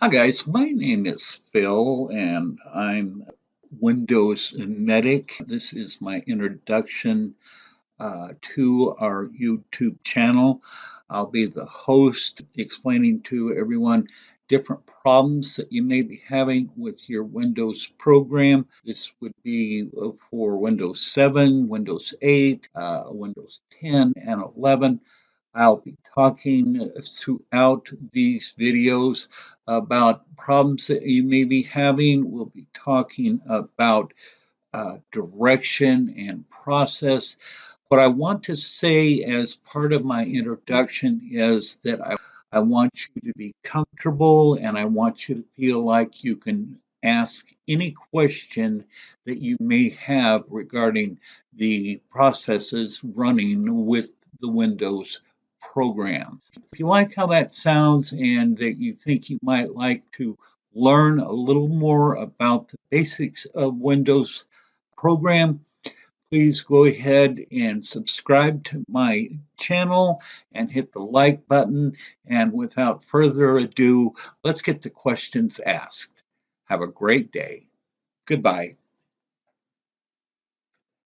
Hi guys, my name is Phil and I'm Windows Medic. This is my introduction to our YouTube channel. I'll be the host explaining to everyone different problems that you may be having with your Windows program. This would be for Windows 7, Windows 8, Windows 10, and 11. I'll be talking throughout these videos about problems that you may be having. We'll be talking about direction and process. What I want to say as part of my introduction is that I want you to be comfortable and I want you to feel like you can ask any question that you may have regarding the processes running with the Windows program. If you like how that sounds and that you think you might like to learn a little more about the basics of Windows program, please go ahead and subscribe to my channel and hit the like button. And without further ado, let's get the questions asked. Have a great day. Goodbye.